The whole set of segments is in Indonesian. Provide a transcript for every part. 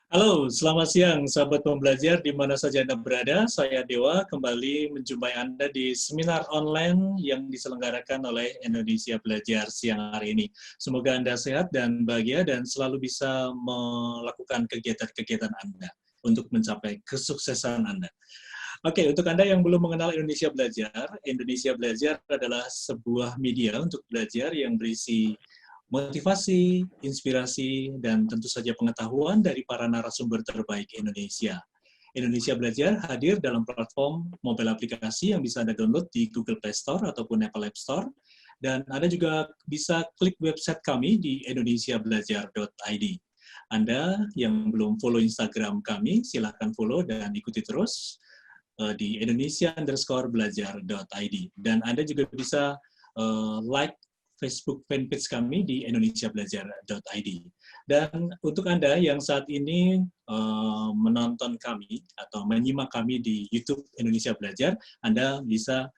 Halo, selamat siang sahabat pembelajar di mana saja Anda berada. Saya Dewa kembali menjumpai Anda di seminar online yang diselenggarakan oleh Indonesia Belajar siang hari ini. Semoga Anda sehat dan bahagia dan selalu bisa melakukan kegiatan-kegiatan Anda untuk mencapai kesuksesan Anda. Oke, untuk Anda yang belum mengenal Indonesia Belajar adalah sebuah media untuk belajar yang berisi motivasi, inspirasi, dan tentu saja pengetahuan dari para narasumber terbaik Indonesia. Indonesia Belajar hadir dalam platform mobile aplikasi yang bisa Anda download di Google Play Store ataupun Apple App Store. Dan Anda juga bisa klik website kami di indonesiabelajar.id. Anda yang belum follow Instagram kami, silakan follow dan ikuti terus di indonesia_belajar.id. Dan Anda juga bisa like Facebook fanpage kami di indonesiabelajar.id. Dan untuk Anda yang saat ini menonton kami atau menyimak kami di YouTube Indonesia Belajar, Anda bisa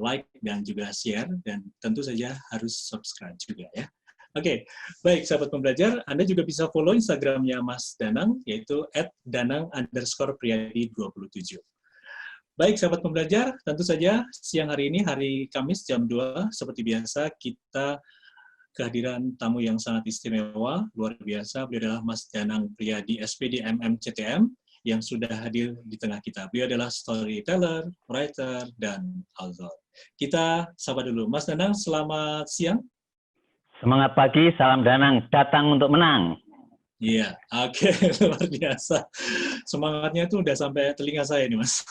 like dan juga share, dan tentu saja harus subscribe juga ya. Oke, baik sahabat pembelajar, Anda juga bisa follow Instagramnya Mas Danang, yaitu @danang_priyadi27. Baik, sahabat pembelajar, tentu saja siang hari ini, hari Kamis jam 2, seperti biasa, kita kehadiran tamu yang sangat istimewa, luar biasa. Beliau adalah Mas Danang Priyadi, SPD MMCTM, yang sudah hadir di tengah kita. Beliau adalah storyteller, writer, dan author. Kita sapa dulu. Mas Danang, selamat siang. Semangat pagi, salam Danang, datang untuk menang. Iya, oke, luar biasa. Semangatnya itu udah sampai telinga saya nih, Mas.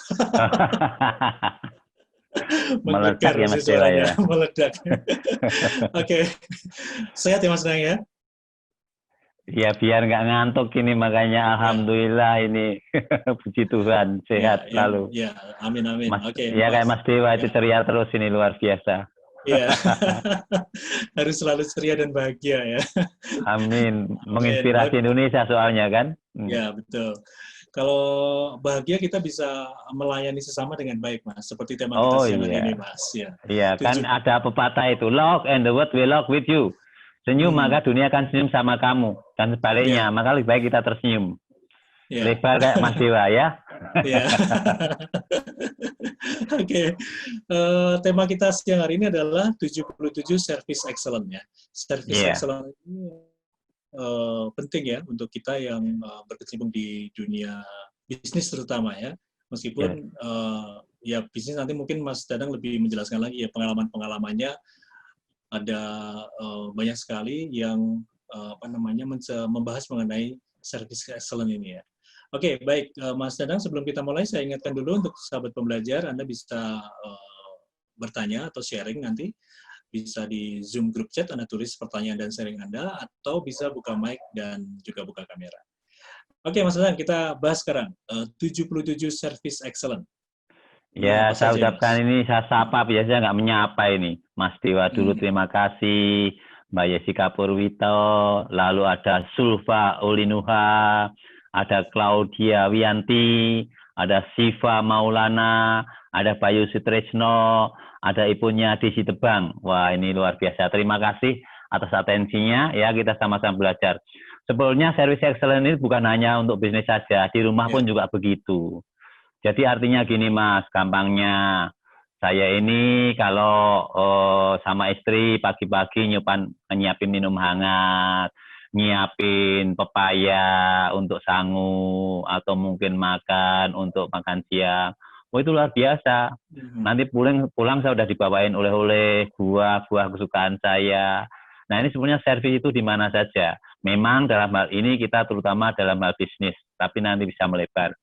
Meledak ya Mas Dewa ya. Meledak. Oke, sehat ya Mas Danang ya? Ya biar nggak ngantuk ini, makanya alhamdulillah ini puji Tuhan sehat selalu. Ya, amin amin. Oke. Ya kayak Mas Dewa itu ceria terus ini, luar biasa. Iya, harus selalu ceria dan bahagia ya. Amin, menginspirasi Indonesia soalnya kan. Ya betul. Kalau bahagia kita bisa melayani sesama dengan baik, Mas. Seperti tema kita siang hari ini, Mas. Iya, kan ada pepatah itu, love and the world will love with you. Senyum maka dunia akan senyum sama kamu. Dan sebaliknya, maka lebih baik kita tersenyum. Lebar kayak Mas Dewa ya. Oke. Tema kita siang hari ini adalah 77 Service Excellence ya. Service Excellence ini penting ya untuk kita yang berkecimpung di dunia bisnis terutama ya. Meskipun ya bisnis nanti mungkin Mas Danang lebih menjelaskan lagi ya pengalaman-pengalamannya. Ada banyak sekali yang membahas mengenai Service Excellence ini ya. Oke, baik Mas Danang, sebelum kita mulai saya ingatkan dulu untuk sahabat pembelajar, Anda bisa bertanya atau sharing nanti. Bisa di Zoom group chat, Anda tulis pertanyaan dan sharing Anda, atau bisa buka mic dan juga buka kamera. Oke, Mas Danang, kita bahas sekarang 77 Service Excellence. Ya, saya ucapkan ini, saya sapa, biasanya nggak menyapa ini. Mas Dewa dulu terima kasih, Mbak Jessica Purwito, lalu ada Sulfa Olinuha, ada Claudia Wianti, ada Siva Maulana, ada Bayu Sutresno, ada ibunya Desi Tebang. Wah, ini luar biasa. Terima kasih atas atensinya, ya kita sama-sama belajar. Sebetulnya Service Excellence ini bukan hanya untuk bisnis saja, di rumah pun juga begitu. Jadi artinya gini Mas, gampangnya saya ini kalau sama istri pagi-pagi nyiapin minum hangat, nyiapin pepaya untuk sangu, atau mungkin makan untuk makan siang. Oh itu luar biasa. Nanti pulang saya udah dibawain oleh-oleh, buah-buah kesukaan saya. Nah ini sebenarnya servis itu di mana saja. Memang dalam hal ini kita terutama dalam hal bisnis, tapi nanti bisa melebar.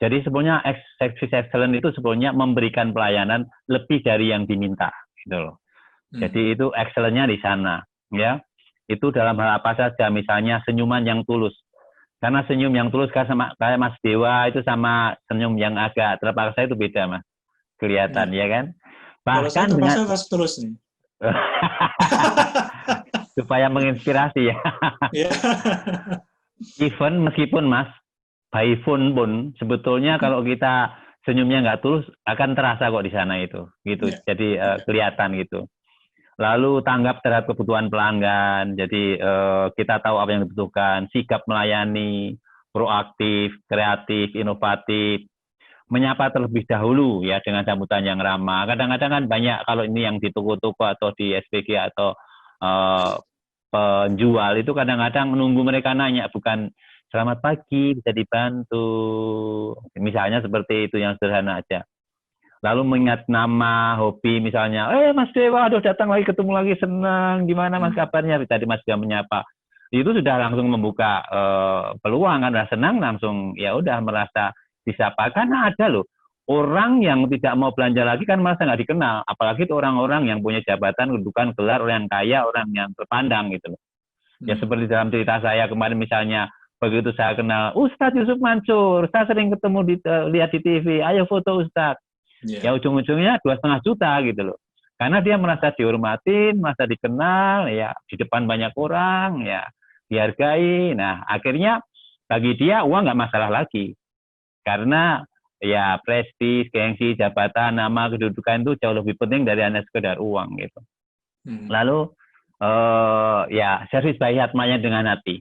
Jadi sebenarnya Service Excellence itu sebenarnya memberikan pelayanan lebih dari yang diminta, gitu loh. Jadi itu excellence-nya di sana, ya. Itu dalam hal apa saja, misalnya senyuman yang tulus. Karena senyum yang tulus kan sama kayak Mas Dewa itu sama senyum yang agak terpaksa itu beda, Mas. Kelihatan, ya kan? Bahkan dengan terpaksa tulus nih. Supaya menginspirasi ya. Even meskipun Mas by phone pun sebetulnya kalau kita senyumnya nggak tulus akan terasa kok di sana itu, gitu. Jadi kelihatan gitu. Lalu tanggap terhadap kebutuhan pelanggan. Jadi kita tahu apa yang dibutuhkan, sigap melayani, proaktif, kreatif, inovatif, menyapa terlebih dahulu ya dengan sambutan yang ramah. Kadang-kadang kan banyak kalau ini yang di toko-toko atau di SPG atau penjual itu kadang-kadang menunggu mereka nanya, bukan selamat pagi, bisa dibantu. Misalnya seperti itu yang sederhana aja. Lalu mengingat nama, hobi misalnya, Mas Dewa, aduh datang lagi, ketemu lagi, senang, gimana Mas kabarnya? Tadi Mas sudah menyapa. Itu sudah langsung membuka peluang, karena senang langsung ya udah merasa disapa. Karena ada loh orang yang tidak mau belanja lagi kan merasa nggak dikenal, apalagi itu orang-orang yang punya jabatan, kedudukan, gelar, orang yang kaya, orang yang terpandang gitu loh. Ya seperti dalam cerita saya kemarin misalnya, begitu saya kenal Ustadz Yusuf Mansur, saya sering ketemu lihat di TV, ayo foto Ustadz. Ya ujung-ujungnya 2,5 juta gitu loh. Karena dia merasa dihormatin, merasa dikenal, ya di depan banyak orang, ya dihargai. Nah, akhirnya bagi dia uang nggak masalah lagi. Karena ya prestis, gengsi, jabatan, nama, kedudukan itu jauh lebih penting dari hanya sekedar uang gitu. Lalu ya servis by heart, dengan hati.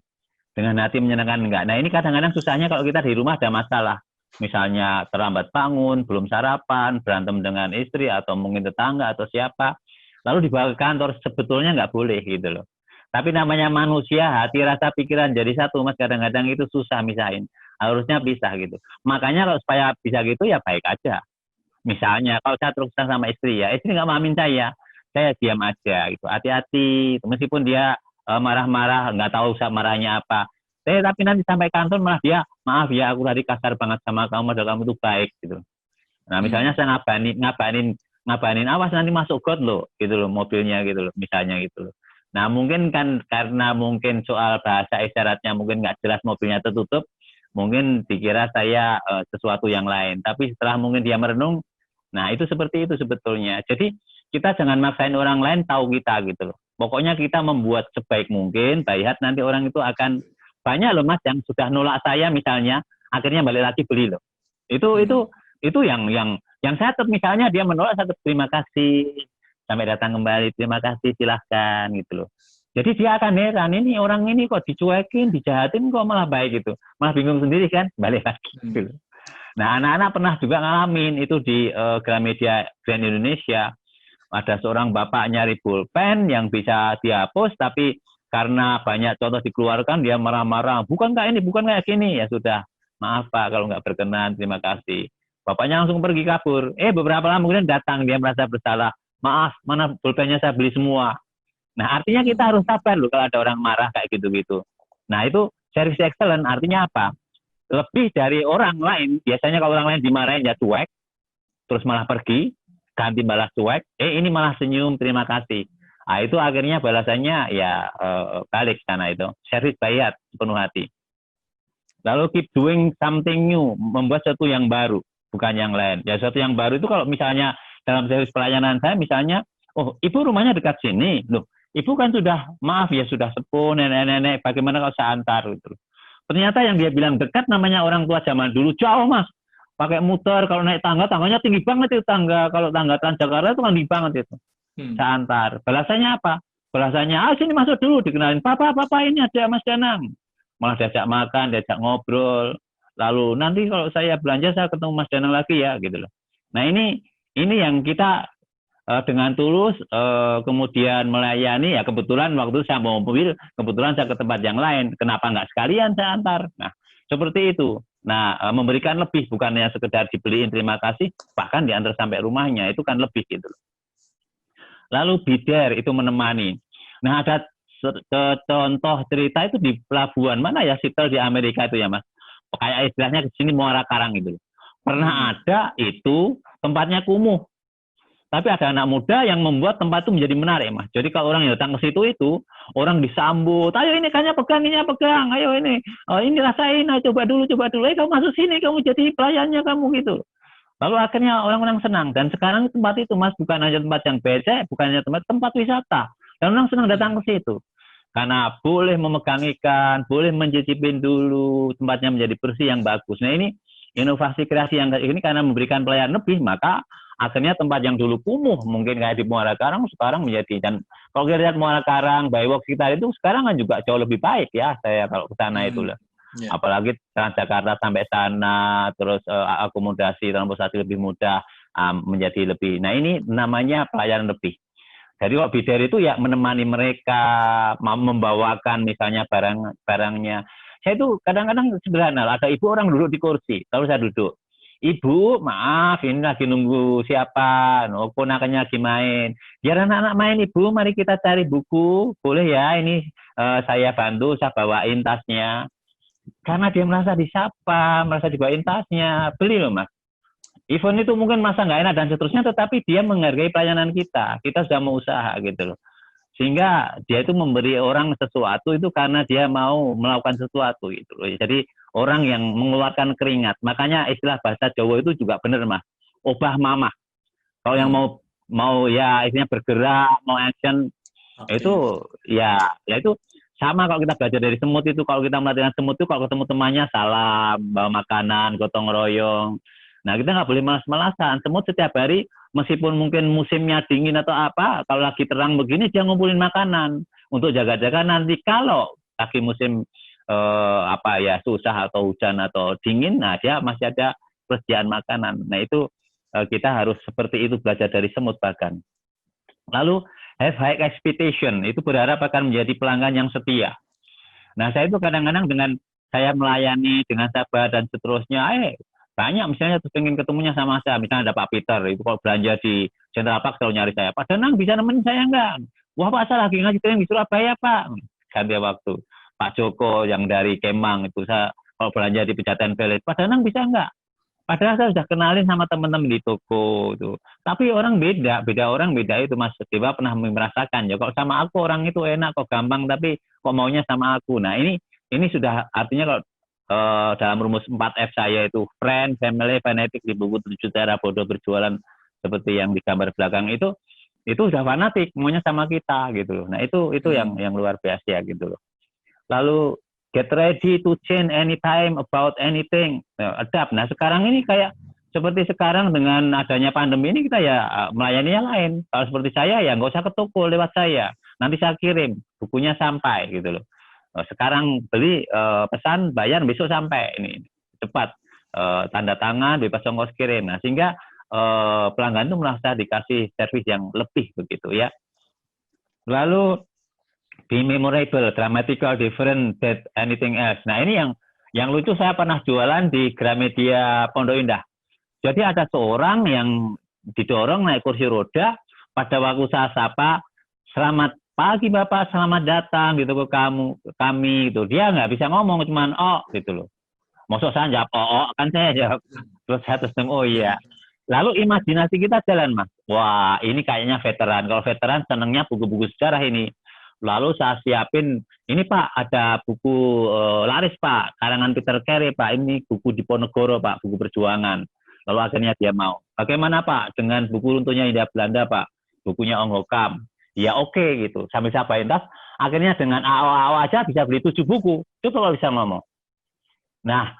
Dengan hati menyenangkan enggak. Nah, ini kadang-kadang susahnya kalau kita di rumah ada masalah. Misalnya terlambat bangun, belum sarapan, berantem dengan istri atau mungkin tetangga atau siapa. Lalu dibawa ke kantor, sebetulnya nggak boleh gitu loh. Tapi namanya manusia, hati, rasa, pikiran jadi satu, Mas. Kadang-kadang itu susah misahin. Harusnya pisah gitu. Makanya kalau supaya bisa gitu ya baik aja. Misalnya kalau saya terus terang sama istri ya, istri nggak maafin saya diam aja gitu. Hati-hati, meskipun dia marah-marah, nggak tahu saya marahnya apa. Tapi nanti sampai kantor malah dia, maaf ya aku tadi kasar banget sama kamu, padahal kamu tuh baik gitu. Nah misalnya saya ngabanin, awas nanti masuk got loh, gitu loh mobilnya gitu loh, misalnya gitu loh. Nah mungkin kan karena mungkin soal bahasa isyaratnya mungkin nggak jelas, mobilnya tertutup, mungkin dikira saya sesuatu yang lain. Tapi setelah mungkin dia merenung, nah itu seperti itu sebetulnya. Jadi kita jangan maksain orang lain tahu kita gitu loh. Pokoknya kita membuat sebaik mungkin, bayat nanti orang itu akan banyak loh Mas yang sudah nolak saya misalnya, akhirnya balik lagi beli loh. Itu yang saya tetap misalnya dia menolak, saya tetap terima kasih, sampai datang kembali, terima kasih, silahkan gitu loh. Jadi dia akan heran, ini orang ini kok dicuekin, dijahatin kok malah baik gitu. Malah bingung sendiri kan, balik lagi gitu loh. Nah anak-anak pernah juga ngalamin itu di Gramedia Grand Indonesia. Ada seorang bapak nyari pulpen yang bisa dihapus, tapi karena banyak contoh dikeluarkan, dia marah-marah. Bukan kayak gini. Ya sudah, maaf Pak, kalau nggak berkenan, terima kasih. Bapaknya langsung pergi kabur. Beberapa lama kemudian datang, dia merasa bersalah. Maaf, mana pulpennya saya beli semua. Nah, artinya kita harus sabar loh kalau ada orang marah kayak gitu-gitu. Nah, itu service excellent, artinya apa? Lebih dari orang lain, biasanya kalau orang lain dimarahin ya cuek, terus malah pergi, ganti balas cuek, ini malah senyum, terima kasih. Nah, itu akhirnya balasannya ya balik karena itu. Service bayat sepenuh hati. Lalu keep doing something new, membuat sesuatu yang baru, bukan yang lain. Ya sesuatu yang baru itu kalau misalnya dalam service pelayanan saya misalnya, ibu rumahnya dekat sini, loh, ibu kan sudah, maaf ya sudah sepuh, nenek-nenek, bagaimana kalau saya antar gitu. Ternyata yang dia bilang dekat namanya orang tua zaman dulu, jauh Mas. Pakai muter, kalau naik tangga, tangganya tinggi banget itu tangga. Kalau tangga Transjakarta itu tinggi banget itu. Saya antar. Balasannya apa? Balasannya, sini masuk dulu, dikenalin. Papa ini ada Mas Danang. Malah diajak makan, diajak ngobrol. Lalu nanti kalau saya belanja, saya ketemu Mas Danang lagi ya, gitu loh. Nah ini yang kita dengan tulus kemudian melayani, ya kebetulan waktu saya mau mobil, kebetulan saya ke tempat yang lain. Kenapa nggak sekalian saya antar? Nah, seperti itu. Nah, memberikan lebih, bukan hanya sekedar dibeliin terima kasih, bahkan diantar sampai rumahnya, itu kan lebih gitu. Lalu bider itu menemani. Nah, ada contoh cerita itu di pelabuhan mana ya, Seattle di Amerika itu ya Mas. Kayak istilahnya di sini Muara Karang gitu. Pernah ada itu tempatnya kumuh. Tapi ada anak muda yang membuat tempat itu menjadi menarik, Mas. Jadi kalau orang yang datang ke situ itu, orang disambut, ayo ini kayaknya pegang, ayo ini rasain, ayo coba dulu, kamu masuk sini, kamu jadi pelayannya kamu gitu. Lalu akhirnya orang-orang senang. Dan sekarang tempat itu, Mas, bukan hanya tempat yang becek, bukan hanya tempat wisata. Dan orang senang datang ke situ. Karena boleh memegang ikan, boleh mencicipin dulu, tempatnya menjadi bersih yang bagus. Nah ini inovasi kreasi yang ini karena memberikan pelayanan lebih, maka akhirnya tempat yang dulu kumuh, mungkin kayak di Muara Karang, sekarang menjadi, dan kalau kita lihat Muara Karang, Baywalk kita itu sekarang kan juga jauh lebih baik ya, saya kalau ke sana itu lah. Ya. Apalagi Transjakarta sampai sana, terus akomodasi transportasi lebih mudah, menjadi lebih. Nah ini namanya pelayanan lebih. Jadi kalau bider itu ya menemani mereka, membawakan misalnya barang-barangnya. Saya itu kadang-kadang sederhana, ada ibu orang duduk di kursi, lalu saya duduk. Ibu, maaf, ini lagi nunggu siapa, ponakannya lagi main. Biar anak-anak main, Ibu, mari kita cari buku. Boleh ya, ini saya bantu, saya bawain tasnya. Karena dia merasa disapa, merasa dibawain tasnya. Beli loh, Mas. Event itu mungkin masa nggak enak dan seterusnya, tetapi dia menghargai pelayanan kita. Kita sudah mau usaha gitu loh. Sehingga dia itu memberi orang sesuatu itu karena dia mau melakukan sesuatu gitu loh. Jadi orang yang mengeluarkan keringat. Makanya istilah bahasa Jawa itu juga benar, Mas. Obah mamah. Kalau yang mau ya istilahnya bergerak, mau action, itu ya itu sama kalau kita belajar dari semut itu. Kalau kita melatih semut itu kalau ketemu temannya salam, bawa makanan, gotong royong. Nah, kita nggak boleh malas-malasan. Semut setiap hari, meskipun mungkin musimnya dingin atau apa, kalau lagi terang begini, dia ngumpulin makanan untuk jaga-jaga nanti kalau lagi musim susah atau hujan atau dingin, nah dia masih ada persediaan makanan. Nah, itu kita harus seperti itu, belajar dari semut bahkan. Lalu, have high expectation, itu berharap akan menjadi pelanggan yang setia. Nah, saya itu kadang-kadang dengan saya melayani dengan sabar dan seterusnya, banyak misalnya terus pengen ketemunya sama saya, misalnya ada Pak Peter, itu kalau belanja di Central Park selalu nyari saya, Pak Danang bisa nemenin saya enggak? Wah Pak, saya lagi ngaji training di Surabaya Pak. Ganti waktu. Pak Joko yang dari Kemang, itu saya kalau belanja di Pejaten Village, Pak Danang bisa enggak? Padahal saya sudah kenalin sama teman-teman di toko itu. Tapi orang beda orang beda itu Mas Dewa pernah merasakan ya. Kalau sama aku orang itu enak kok gampang, tapi kok maunya sama aku. Nah ini sudah artinya kalau dalam rumus 4F saya itu friend, family, fanatic di buku 7 cara bodoh berjualan seperti yang di gambar belakang itu sudah fanatik maunya sama kita gitu loh. Nah itu yang luar biasa gitu loh. Lalu get ready to change anytime about anything. Adapt. Nah sekarang ini kayak seperti sekarang dengan adanya pandemi ini kita ya melayaninya lain. Kalau seperti saya ya nggak usah ke toko, lewat saya. Nanti saya kirim bukunya sampai gitu loh. Sekarang beli pesan bayar besok sampai ini cepat, tanda tangan bebas ongkos kirim. Nah sehingga pelanggan itu merasa dikasih servis yang lebih begitu ya. Lalu be memorable, dramatical, different than anything else. Nah ini yang lucu, saya pernah jualan di Gramedia Pondok Indah. Jadi ada seorang yang didorong naik kursi roda, pada waktu saya sapa, selamat pagi Bapak, selamat datang gitu ke kami gitu. Dia nggak bisa ngomong, cuman gitu loh. Maksud saya jawab kan saya jawab. Terus saya oh iya. Lalu imajinasi kita jalan Mas. Wah ini kayaknya veteran. Kalau veteran senangnya buku-buku sejarah ini. Lalu saya siapin, ini Pak ada buku laris Pak, karangan Peter Carey Pak, ini buku Diponegoro Pak, buku perjuangan. Lalu akhirnya dia mau. Bagaimana Pak dengan buku runtuhnya Hindia Belanda Pak, bukunya Ong Hokam. Ya oke gitu, sambil saya bayin tas, akhirnya dengan AO-AO aja bisa beli 7 buku. Coba kalau bisa ngomong. Nah,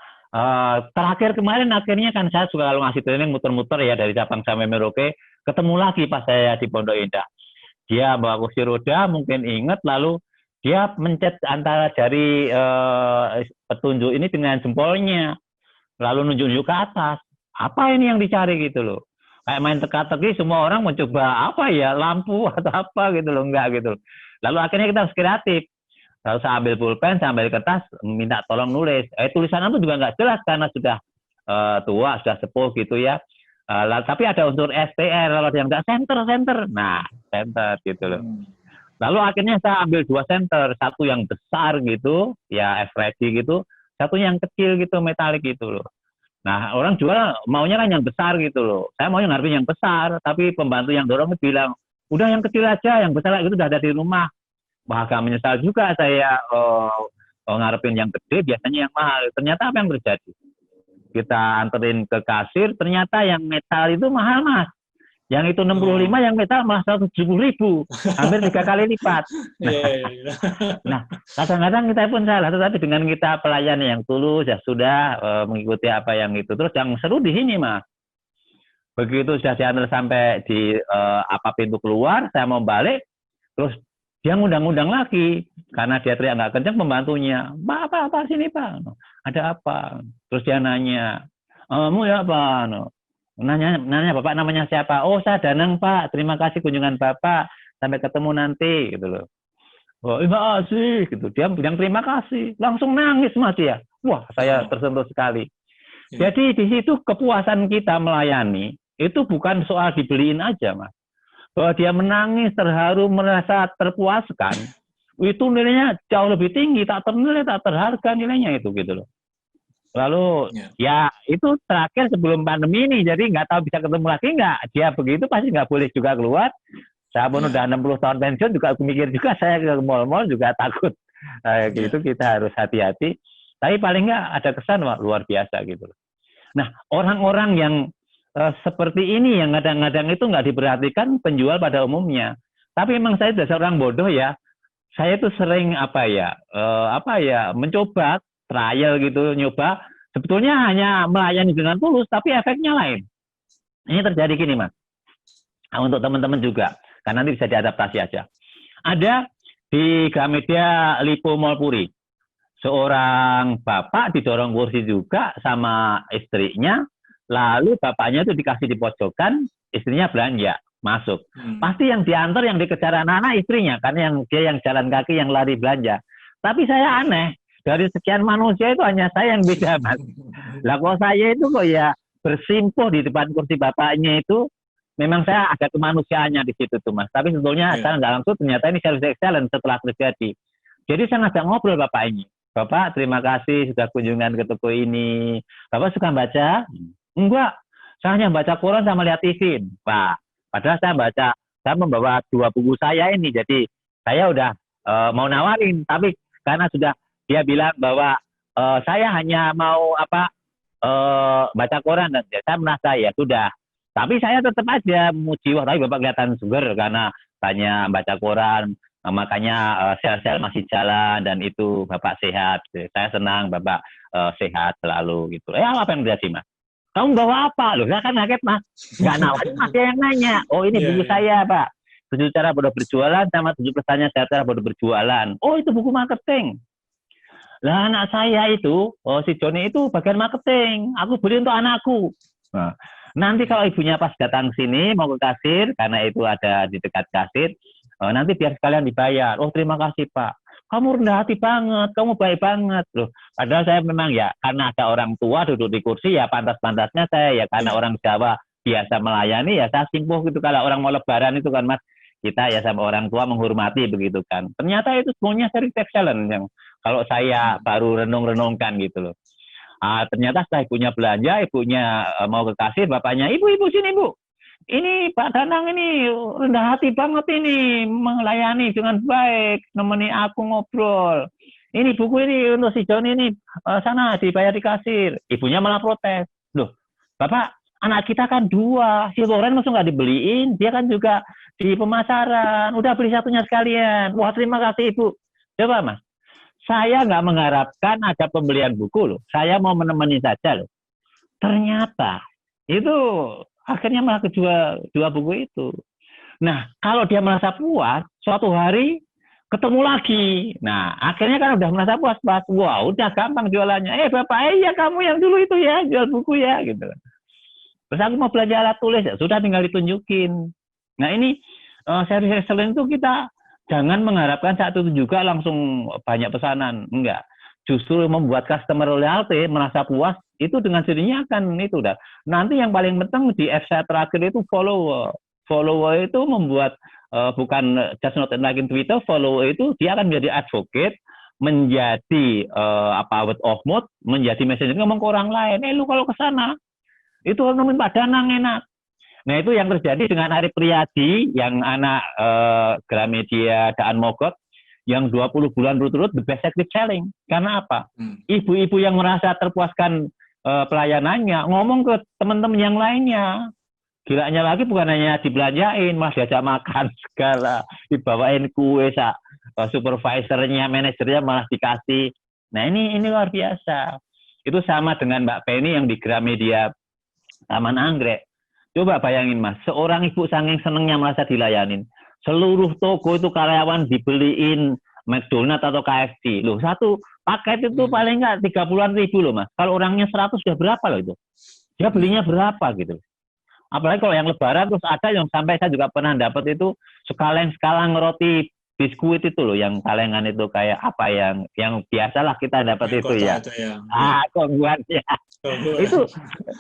terakhir kemarin akhirnya kan saya juga kalau ngasih training muter-muter ya dari Sabang sampai Merauke, ketemu lagi pas saya di Pondok Indah. Dia bawa kursi roda, mungkin ingat, lalu dia mencet antara jari petunjuk ini dengan jempolnya, lalu nunjuk-nunjuk ke atas. Apa ini yang dicari gitu loh? Kayak main teka-teki, semua orang mencoba apa ya, lampu atau apa gitu loh, enggak gitu loh. Lalu akhirnya kita harus kreatif. Lalu saya ambil pulpen, saya ambil kertas, minta tolong nulis. Tulisan itu juga nggak jelas karena sudah tua, sudah sepuh gitu ya. Tapi ada unsur STR, kalau yang nggak center. Nah, center gitu loh. Lalu akhirnya saya ambil 2 center, satu yang besar gitu, ya F-ready gitu, satu yang kecil gitu, metalik gitu loh. Nah, orang jual maunya kan yang besar gitu loh. Saya mau ngarepin yang besar, tapi pembantu yang dorong bilang, udah yang kecil aja, yang besar itu udah ada di rumah. Wah, agak menyesal juga saya ngarepin yang gede, biasanya yang mahal. Ternyata apa yang terjadi? Kita anterin ke kasir, ternyata yang metal itu mahal Mas. Yang itu 65, yang metal malah 170.000, hampir 3 kali lipat. Nah, kadang-kadang kita pun salah, tetapi dengan kita pelayani yang tulus, ya sudah mengikuti apa yang itu. Terus yang seru di sini Mas, begitu sudah diantar sampai di pintu keluar, saya mau balik, terus dia ngundang-undang lagi karena dia teriak nggak kencang, pembantunya, Pak, sini Pak, ada apa? Terus dia nanya, kamu ya Pak, nanya Bapak namanya siapa? Oh, saya Danang Pak, terima kasih kunjungan Bapak, sampai ketemu nanti gitu loh. Oh, terima kasih gitu. Dia bilang terima kasih, langsung nangis Mas dia. Wah, saya tersentuh sekali. Jadi di situ kepuasan kita melayani itu bukan soal dibeliin aja, Mas. Bahwa dia menangis, terharu, merasa terpuaskan, itu nilainya jauh lebih tinggi, tak ternilai, tak terharga nilainya itu gitu loh. Lalu ya itu terakhir sebelum pandemi ini, jadi nggak tahu bisa ketemu lagi nggak. Dia begitu pasti nggak boleh juga keluar. Saya pun udah 60 tahun pensiun juga aku mikir juga saya ke mall-mall juga takut. Gitu kita harus hati-hati. Tapi paling nggak ada kesan luar biasa gitu loh. Nah, orang-orang yang seperti ini yang kadang-kadang itu nggak diperhatikan penjual pada umumnya. Tapi memang saya dasar orang bodoh ya. Saya itu sering mencoba trial gitu, nyoba. Sebetulnya hanya melayani dengan tulus, tapi efeknya lain. Ini terjadi gini, Mas. Nah, untuk teman-teman juga, karena nanti bisa diadaptasi aja. Ada di Gramedia Lipo Mall Puri. Seorang bapak didorong kursi juga sama istrinya, lalu bapaknya itu dikasih di pojokan, istrinya belanja, masuk. Pasti yang diantar, yang dikejar anak-anak istrinya, karena dia yang jalan kaki, yang lari belanja. Tapi saya aneh, dari sekian manusia itu hanya saya yang beda, Mas. Lah kok saya itu kok ya bersimpuh di depan kursi bapaknya itu, memang saya ada kemanusiaannya di situ tuh, Mas. Tapi sebetulnya secara nggak langsung ternyata ini service excellence setelah terjadi. Jadi saya ngajak ngobrol bapak ini. Bapak, terima kasih sudah kunjungan ke toko ini. Bapak suka baca? Enggak, saya hanya baca koran sama lihat TV, Pak. Padahal saya membawa 2 buku saya ini, jadi saya udah mau nawarin, tapi karena sudah dia bilang bahwa saya hanya mau baca koran, dan saya merasa ya sudah. Tapi saya tetap aja memuji, wah tapi Bapak kelihatan seger karena banyak baca koran. Makanya sel-sel masih jalan dan itu Bapak sehat. Saya senang Bapak sehat selalu gitu. Apa yang terjadi, Mas? Kamu bawa apa? Loh, saya kan kaget, Mas. Nggak nawarin, Mas yang nanya. Oh, ini buku saya, Pak. 7 cara bodoh berjualan sama 7 pertanyaan cara bodoh berjualan. Oh, itu buku marketing. Lah anak saya itu, si Joni itu bagian marketing. Aku beli untuk anakku. Nah, nanti kalau ibunya pas datang sini mau ke kasir, karena itu ada di dekat kasir, nanti biar sekalian dibayar. Oh, terima kasih Pak. Kamu rendah hati banget, kamu baik banget. Loh, padahal saya memang ya, karena ada orang tua duduk di kursi, ya pantas-pantasnya saya, ya karena orang Jawa biasa melayani, ya saya simpuh gitu. Kalau orang mau lebaran itu kan, Mas, kita ya sama orang tua menghormati begitu kan. Ternyata itu semuanya service excellence yang kalau saya baru renung-renungkan gitu loh. Ternyata setelah ibunya belanja, ibunya mau ke kasir, bapaknya, ibu sini Bu. Ini Pak Danang ini rendah hati banget ini, melayani dengan baik, nemeni aku ngobrol. Ini buku ini untuk si John ini, sana dibayar di kasir. Ibunya malah protes. Loh, Bapak, anak kita kan 2, si Loren langsung nggak dibeliin, dia kan juga di pemasaran, udah beli satunya sekalian. Wah, terima kasih Ibu. Coba Mas, saya nggak mengharapkan ada pembelian buku loh, saya mau menemani saja loh. Ternyata itu akhirnya malah kedua 2 buku itu. Nah, kalau dia merasa puas, suatu hari ketemu lagi. Nah, akhirnya kan udah merasa puas. Wah, udah gampang jualannya. Bapak, ya kamu yang dulu itu ya, jual buku ya, gitu. Terus aku mau belanja alat tulis, ya sudah tinggal ditunjukin. Nah, ini service excellence itu kita jangan mengharapkan saat itu juga langsung banyak pesanan. Enggak. Justru membuat customer loyalty merasa puas, itu dengan sendirinya akan itu udah. Nanti yang paling penting di F terakhir itu follower. Follower itu membuat bukan just not like in Twitter, follower itu dia akan menjadi advocate, menjadi word of mouth, menjadi messenger ngomong ke orang lain. Lu kalau ke sana itu ngomongin Pak Danang enak. Nah, itu yang terjadi dengan Arif Priyadi yang anak Gramedia Daan Mogot yang 20 bulan berturut the best active selling. Karena apa? Ibu-ibu yang merasa terpuaskan pelayanannya ngomong ke teman-teman yang lainnya. Gilanya lagi bukan hanya dibelanjain, mas diajak makan segala, dibawain kue, supervisornya, manajernya malah dikasih. Nah, ini luar biasa. Itu sama dengan Mbak Penny yang di Gramedia Taman Anggrek. Coba bayangin Mas, seorang ibu saking senengnya merasa dilayanin, seluruh toko itu karyawan dibeliin McDonald atau KFC. Loh, satu paket itu paling nggak 30-an ribu loh, Mas. Kalau orangnya 100 sudah berapa loh itu? Dia belinya berapa gitu. Apalagi kalau yang lebaran, terus ada yang sampai saya juga pernah dapat itu sekalang roti biskuit itu loh, yang kalengan itu kayak apa yang biasalah kita dapat Yang itu kota ya. itu ya. Kongguan ya.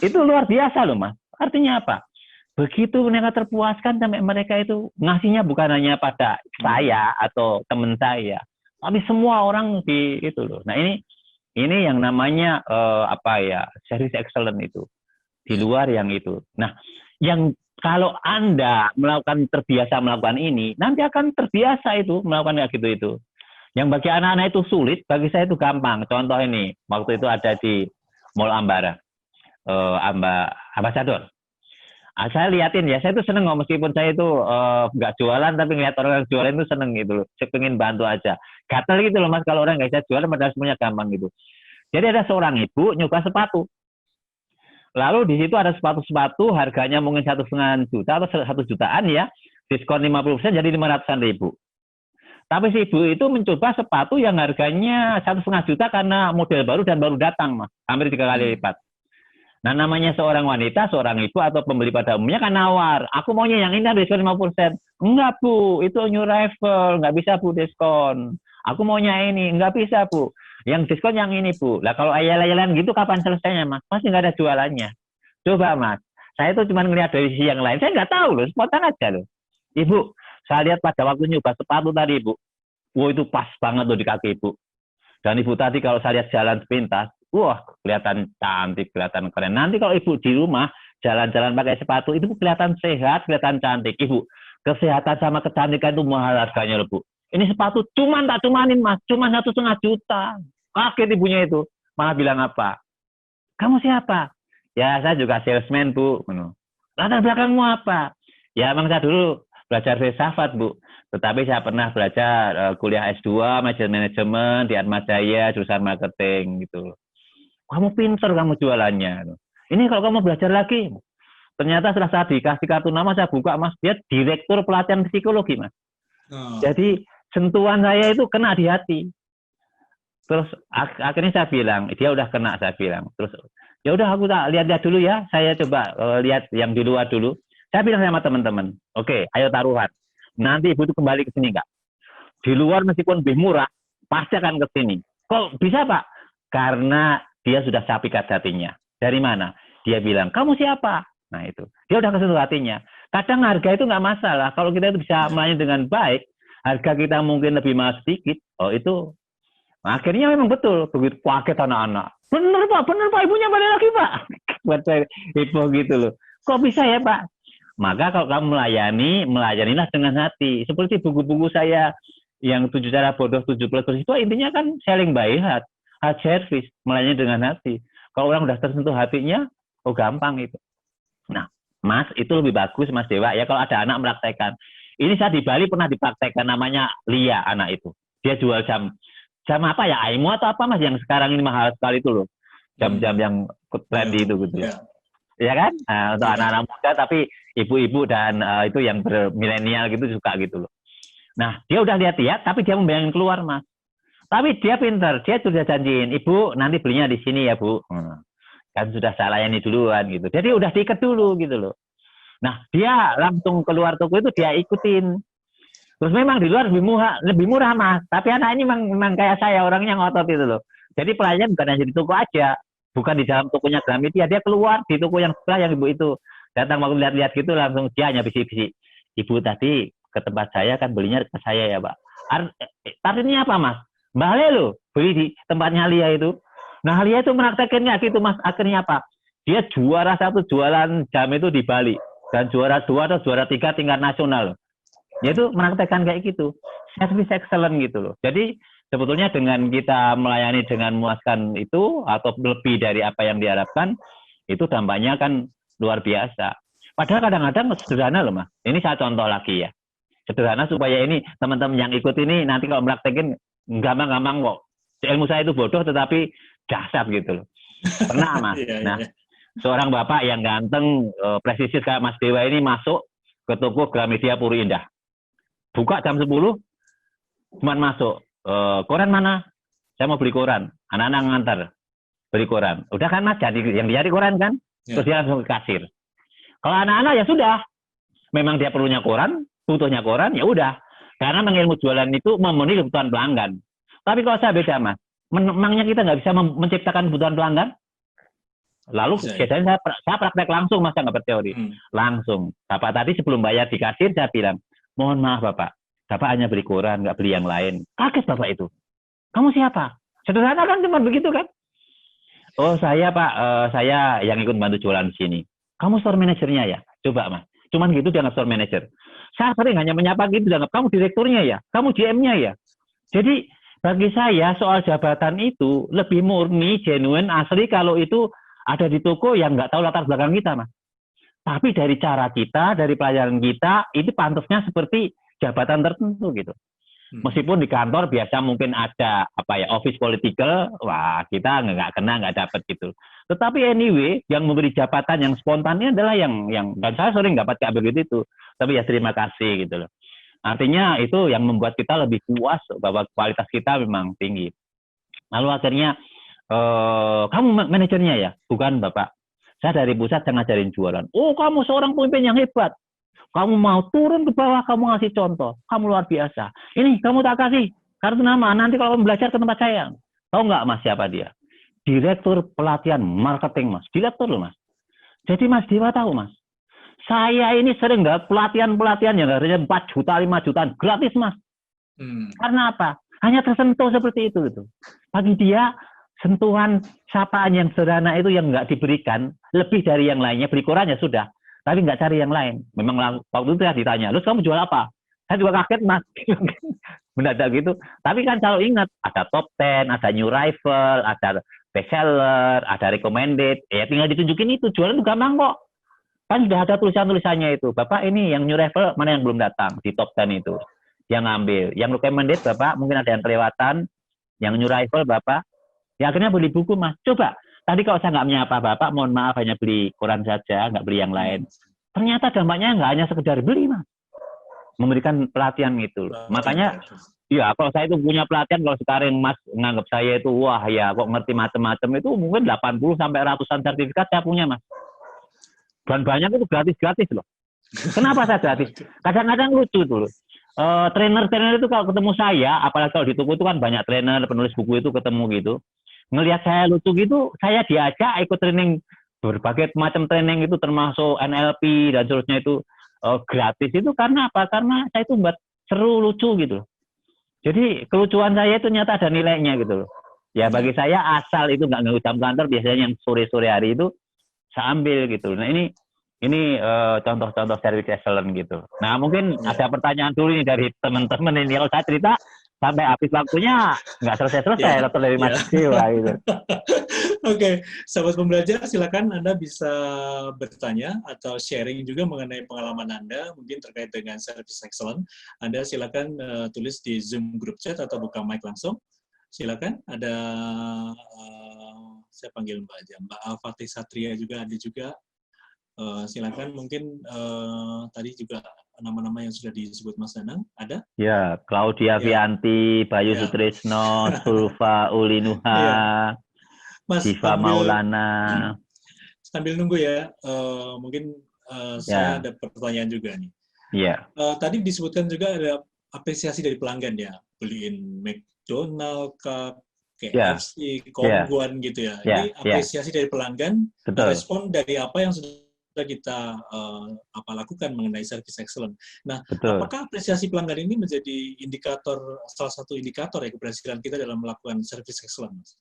Itu luar biasa loh, Mas. Artinya apa? Begitu mereka terpuaskan sampai mereka itu ngasihnya bukan hanya pada saya atau teman saya, tapi semua orang di itu loh. Nah, ini yang namanya service excellence itu. Di luar yang itu. Nah, yang kalau Anda terbiasa melakukan ini, nanti akan terbiasa itu melakukan kayak gitu itu. Yang bagi anak-anak itu sulit, bagi saya itu gampang. Contoh ini, waktu itu ada di Mall Ambara, Ambasador. Saya liatin ya, saya itu seneng kok, meskipun saya itu nggak jualan, tapi ngeliat orang yang jualan itu seneng gitu loh. Saya pengen bantu aja. Gatel gitu loh, Mas, kalau orang nggak bisa jualan, padahal semuanya gampang gitu. Jadi ada seorang ibu nyoba sepatu. Lalu di situ ada sepatu-sepatu harganya mungkin 1,5 juta atau 1 jutaan ya, diskon 50% jadi 500-an ribu. Tapi si ibu itu mencoba sepatu yang harganya 1,5 juta karena model baru dan baru datang, Mas, hampir 3 kali lipat. Nah, namanya seorang wanita, seorang ibu atau pembeli pada umumnya kan nawar. Aku maunya yang ini ada diskon 50%. Enggak, Bu, itu new arrival, nggak bisa, Bu, diskon. Aku maunya ini, nggak bisa, Bu. Yang diskon yang ini, Bu. Lah kalau ayel-ayelan gitu kapan selesainya, Mas? Pasti nggak ada jualannya. Coba, Mas. Saya tuh cuma ngeliat dari sisi yang lain. Saya nggak tahu loh, spontan aja loh. Ibu, saya lihat pada waktu nyoba sepatu tadi, Ibu. Wah, itu pas banget loh di kaki Ibu. Dan Ibu tadi kalau saya lihat jalan sepintas, wah, kelihatan cantik, kelihatan keren. Nanti kalau Ibu di rumah jalan-jalan pakai sepatu, itu kelihatan sehat, kelihatan cantik. Ibu, kesehatan sama kecantikan itu mahal harganya loh, Bu. Ini sepatu tak cumanin, Mas, cuma 1,5 juta. Kaget ibunya itu, malah bilang apa? Kamu siapa? Ya, saya juga salesman, Bu. Latar belakangmu apa? Ya, emang saya dulu belajar filsafat, Bu. Tetapi saya pernah belajar kuliah S2, manajemen di Atmajaya, jurusan marketing gitu. Kamu pinter kamu jualannya. Ini kalau kamu belajar lagi, ternyata setelah saya dikasih kartu nama, saya buka, Mas, dia direktur pelatihan psikologi, Mas. Jadi sentuhan saya itu kena di hati. Terus akhirnya saya bilang, dia udah kena, saya bilang. Terus ya udah aku tak lihat-lihat dulu ya. Saya coba lihat yang di luar dulu. Saya bilang sama teman-teman, oke, ayo taruhan. Nanti Ibu itu kembali ke sini enggak? Di luar meskipun lebih murah, pasti akan ke sini. Kok bisa, Pak? Karena dia sudah saya pikat hatinya. Dari mana? Dia bilang, kamu siapa? Nah itu. Dia udah kesentuh hatinya. Kadang harga itu nggak masalah. Kalau kita itu bisa melayani dengan baik, harga kita mungkin lebih mahal sedikit. Oh itu. Akhirnya memang betul. Begitu kaget anak-anak. Bener Pak, ibunya balik lagi Pak. Buat saya heboh gitu loh. Kok bisa ya Pak? Maka kalau kamu melayanilah dengan hati. Seperti buku-buku saya yang 7 cara bodoh 7 plus itu intinya kan selling by heart. Heart service, melayani dengan hati. Kalau orang udah tersentuh hatinya, oh gampang itu. Nah, Mas, itu lebih bagus Mas Dewa ya kalau ada anak mempraktekkan. Ini saya di Bali pernah dipraktekkan, namanya Lia anak itu. Dia jual jam apa ya, Aimo atau apa Mas yang sekarang ini mahal sekali itu loh. Jam-jam yang trendy itu gitu. Ya kan? Nah, untuk anak-anak muda tapi ibu-ibu dan itu yang bermilenial gitu suka gitu loh. Nah, dia udah lihat-lihat tapi dia membayangin keluar Mas. Tapi dia pintar, dia sudah janjiin, Ibu nanti belinya di sini ya Bu. Kan sudah saya layani duluan gitu. Jadi udah diikat dulu gitu loh. Nah, dia langsung keluar toko itu dia ikutin. Terus memang di luar lebih murah Mas. Tapi anak ini memang kayak saya, orangnya ngotot itu loh. Jadi pelayan bukan hanya di toko aja, bukan di dalam tokonya Gramedia, dia keluar di toko yang sebelah yang ibu itu. Datang waktu lihat-lihat gitu langsung dia hanya bisik-bisik. Ibu tadi ke tempat saya kan belinya ke saya ya Pak. Artinya apa Mas? Mbak Le loh, beli di tempatnya Lia itu. Nah, Lia itu mempraktekannya gitu Mas. Akhirnya apa? Dia juara 1 jualan jam itu di Bali. Dan juara 2 atau juara 3 tingkat nasional. Yaitu mempraktekkan kayak gitu. Service excellent gitu loh. Jadi, sebetulnya dengan kita melayani dengan memuaskan itu, atau lebih dari apa yang diharapkan, itu dampaknya kan luar biasa. Padahal kadang-kadang sederhana loh Mas. Ini saya contoh lagi ya. Sederhana supaya ini teman-teman yang ikut ini nanti kalau mempraktekin gampang-gampang kok. Ilmu saya itu bodoh tetapi dahsyat gitu loh. Pernah Mas. Nah, seorang bapak yang ganteng, presisius kayak Mas Dewa ini masuk ke toko Gramedia Puri Indah. buka jam 10, cuman masuk. Koran mana? Saya mau beli koran. Anak-anak ngantar beli koran. Udah kan Mas, jadi yang dicari koran kan? Terus dia langsung ke kasir. Kalau anak-anak ya sudah. Memang dia perlunya koran, butuhnya koran, ya udah. Karena ilmu jualan itu memenuhi kebutuhan pelanggan. Tapi kalau saya beda Mas, memangnya kita nggak bisa menciptakan kebutuhan pelanggan? Lalu biasanya saya praktek langsung Mas, nggak berteori. Langsung. Bapak tadi sebelum bayar di kasir saya bilang, mohon maaf Bapak hanya beli koran, nggak beli yang lain. Kaget Bapak itu. Kamu siapa? Sederhana kan cuma begitu kan? Oh saya Pak, saya yang ikut bantu jualan di sini. Kamu store manajernya ya? Coba Mas. Cuman gitu dianggap store manager. Saya sering hanya menyapa gitu, dianggap kamu direkturnya ya? Kamu GM-nya ya? Jadi bagi saya soal jabatan itu lebih murni, genuine, asli kalau itu ada di toko yang nggak tahu latar belakang kita Mas. Tapi dari cara kita, dari pelayanan kita, itu pantasnya seperti jabatan tertentu gitu. Meskipun di kantor biasa mungkin ada office political, wah kita nggak kena, nggak dapat gitu. Tetapi anyway, yang memberi jabatan yang spontannya adalah yang dan saya sering dapat kabar begitu itu. Tapi ya terima kasih gitu loh. Artinya itu yang membuat kita lebih puas bahwa kualitas kita memang tinggi. Lalu akhirnya kamu manajernya ya? Bukan Bapak. Saya dari pusat saya ngajarin jualan. Oh kamu seorang pemimpin yang hebat. Kamu mau turun ke bawah, kamu ngasih contoh. Kamu luar biasa. Ini kamu tak kasih kartu nama. Nanti kalau kamu belajar ke tempat saya. Tahu nggak Mas siapa dia? Direktur pelatihan marketing Mas. Direktur loh Mas. Jadi Mas Dewa tahu Mas. Saya ini sering nggak pelatihan yang harganya 4 juta, 5 jutaan. Gratis Mas. Karena apa? Hanya tersentuh seperti itu. Gitu. Bagi dia, sentuhan sapaan yang sederhana itu yang nggak diberikan. Lebih dari yang lainnya. Beli koran ya sudah. Tapi nggak cari yang lain. Memang waktu itu ya ditanya, terus kamu jual apa? Saya juga kaget Mas. Mendadak gitu. Tapi kan selalu ingat, ada top 10, ada new arrival, ada bestseller, ada recommended. Ya tinggal ditunjukin itu. Jualan itu gampang kok. Kan sudah ada tulisannya itu. Bapak ini yang new arrival mana yang belum datang di top 10 itu. Yang ngambil. Yang recommended Bapak mungkin ada yang kelewatan. Yang new arrival Bapak. Ya akhirnya beli buku Mas. Coba. Tadi kalau saya nggak menyapa Bapak, mohon maaf hanya beli koran saja, nggak beli yang lain. Ternyata dampaknya nggak hanya sekedar beli, Mas. Memberikan pelatihan gitu. Makanya, ya kalau saya itu punya pelatihan, kalau sekarang Mas nganggap saya itu, wah ya kok ngerti macam-macam, itu mungkin 80 sampai ratusan sertifikat saya punya, Mas. Dan banyak itu gratis-gratis loh. Kenapa saya gratis? Kadang-kadang lucu tuh. Trainer-trainer itu kalau ketemu saya, apalagi kalau di toko itu kan banyak trainer, penulis buku itu ketemu gitu. Ngelihat saya lucu gitu, saya diajak ikut training berbagai macam training itu termasuk NLP dan seterusnya itu gratis itu karena apa? Karena saya itu buat seru lucu gitu. Jadi kelucuan saya itu nyata ada nilainya gitu loh. Ya bagi saya asal itu nggak ngeganggu jam kantor biasanya yang sore-sore hari itu saya ambil gitu. Nah ini contoh-contoh service excellence gitu. Nah mungkin ada pertanyaan dulu nih dari teman-teman ini kalau saya cerita sampai habis waktunya nggak selesai-selesai atau dari Mas Dewa gitu. Oke, sahabat pembelajar silakan Anda bisa bertanya atau sharing juga mengenai pengalaman Anda mungkin terkait dengan service excellence. Anda silakan tulis di Zoom group chat atau buka mic langsung. Silakan ada saya panggil Mbak aja, Mbak Al-Fatih Satria juga ada juga. Silakan mungkin tadi juga nama-nama yang sudah disebut Mas Danang ada? Ya, Claudia Vianti, Bayu Sutrisno, Sulfa Ulinuha, Diva Maulana. Sambil nunggu ya, mungkin saya ada pertanyaan juga nih. Iya. Tadi disebutkan juga ada apresiasi dari pelanggan ya, beliin McDonald, KFC, Kongguan gitu ya. Ini apresiasi dari pelanggan, respon dari apa yang sudah kita lakukan mengenai service excellence. Nah, apakah apresiasi pelanggan ini menjadi salah satu indikator ya keberhasilan kita dalam melakukan service excellence?